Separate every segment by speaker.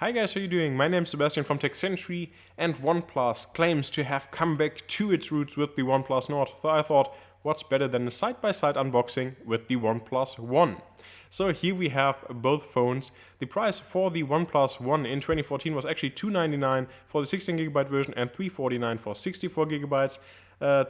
Speaker 1: Hi guys, how you doing? My name is Sebastian from Tech Century, and OnePlus claims to have come back to its roots with the OnePlus Nord. So I thought, what's better than a side-by-side unboxing with the OnePlus One? So here we have both phones. The price for the OnePlus One in 2014 was actually $299 for the 16GB version and $349 for 64GB.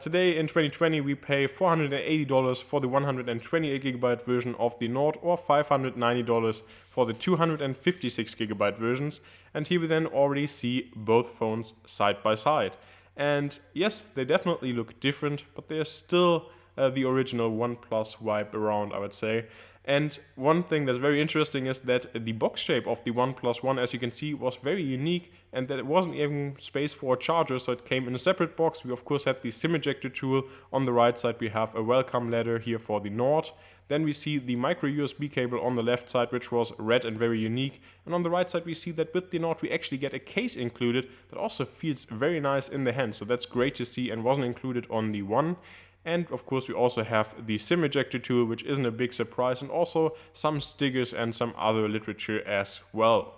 Speaker 1: Today in 2020 we pay $480 for the 128GB version of the Nord or $590 for the 256GB versions, and here we then already see both phones side by side. And yes, they definitely look different, but they're still the original OnePlus vibe around, I would say. And one thing that's very interesting is that the box shape of the OnePlus One, as you can see, was very unique, and that it wasn't even space for a charger, so it came in a separate box. We of course had the SIM ejector tool. On the right side we have a welcome ladder here for the Nord. Then we see the micro USB cable on the left side, which was red and very unique. And on the right side we see that with the Nord we actually get a case included that also feels very nice in the hand. So that's great to see and wasn't included on the One. And of course we also have the SIM ejector tool, which isn't a big surprise, and also some stickers and some other literature as well.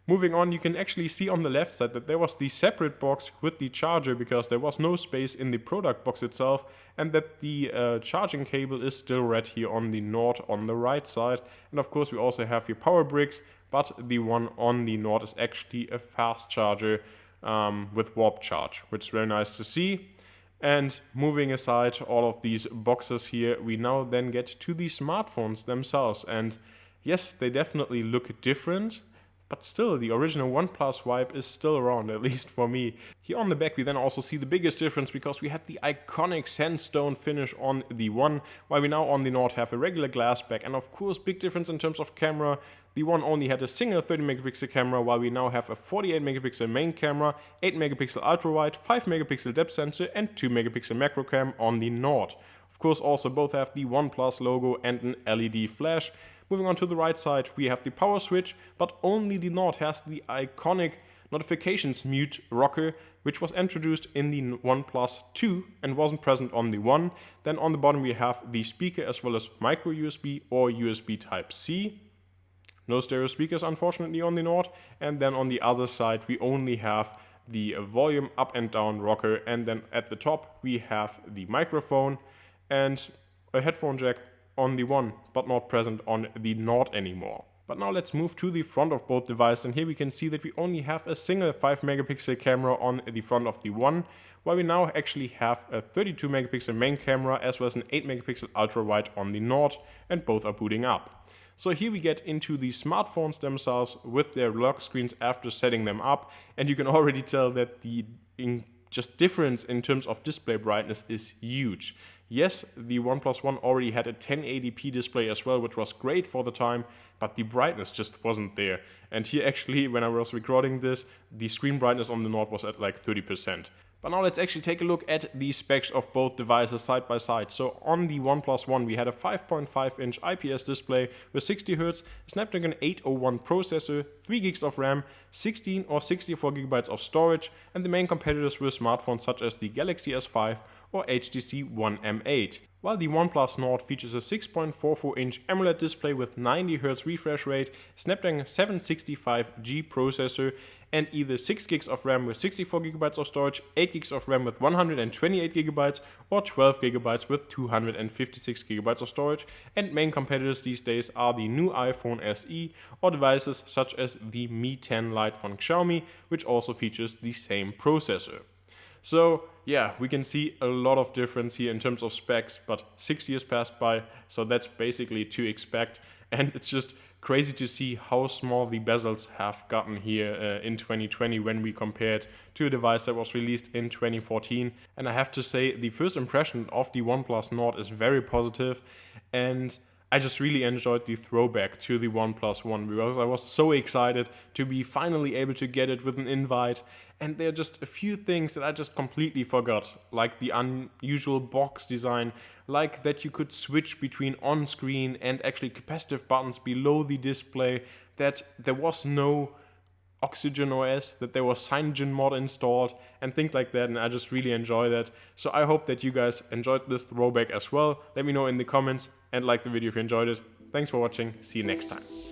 Speaker 1: Moving on, you can actually see on the left side that there was the separate box with the charger because there was no space in the product box itself, and that the charging cable is still red here on the Nord on the right side. And of course we also have here power bricks, but the one on the Nord is actually a fast charger with warp charge, which is very nice to see. And moving aside all of these boxes here, we now then get to the smartphones themselves. And yes, they definitely look different, but still the original OnePlus vibe is still around, at least for me. Here on the back we then also see the biggest difference because we had the iconic sandstone finish on the One, while we now on the Nord have a regular glass back. And of course, big difference in terms of camera. The One only had a single 30MP camera, while we now have a 48MP main camera, 8MP ultra wide, 5MP depth sensor and 2MP macro cam on the Nord. Of course also both have the OnePlus logo and an LED flash. Moving on to the right side we have the power switch, but only the Nord has the iconic notifications mute rocker, which was introduced in the OnePlus 2 and wasn't present on the One. Then on the bottom we have the speaker as well as micro USB or USB Type-C. No stereo speakers unfortunately on the Nord. And then on the other side we only have the volume up and down rocker, and then at the top we have the microphone and a headphone jack on the One, but not present on the Nord anymore. But now let's move to the front of both devices, and here we can see that we only have a single 5MP camera on the front of the One, while we now actually have a 32MP main camera as well as an 8MP ultra wide on the Nord, and both are booting up. So here we get into the smartphones themselves with their lock screens after setting them up, and you can already tell that the difference in terms of display brightness is huge. Yes, the OnePlus One already had a 1080p display as well, which was great for the time, but the brightness just wasn't there. And here actually, when I was recording this, the screen brightness on the Nord was at like 30%. But now let's actually take a look at the specs of both devices side by side. So on the OnePlus One we had a 5.5-inch IPS display with 60Hz, a Snapdragon 801 processor, 3GB of RAM, 16 or 64GB of storage, and the main competitors were smartphones such as the Galaxy S5 or HTC One M8. While the OnePlus Nord features a 6.44-inch AMOLED display with 90Hz refresh rate, Snapdragon 765G processor, and either 6GB of RAM with 64GB of storage, 8GB of RAM with 128GB, or 12GB with 256GB of storage. And main competitors these days are the new iPhone SE or devices such as the Mi 10 Lite from Xiaomi, which also features the same processor. So yeah, we can see a lot of difference here in terms of specs, but 6 years passed by, so that's basically to expect. And it's just crazy to see how small the bezels have gotten here in 2020 when we compare it to a device that was released in 2014. And I have to say, the first impression of the OnePlus Nord is very positive, and I just really enjoyed the throwback to the OnePlus One because I was so excited to be finally able to get it with an invite. And there are just a few things that I just completely forgot, like the unusual box design, like that you could switch between on-screen and actually capacitive buttons below the display, that there was no Oxygen OS, that there was CyanogenMod mod installed and things like that, and I just really enjoy that. So I hope that you guys enjoyed this throwback as well. Let me know in the comments and like the video if you enjoyed it. Thanks for watching, see you next time.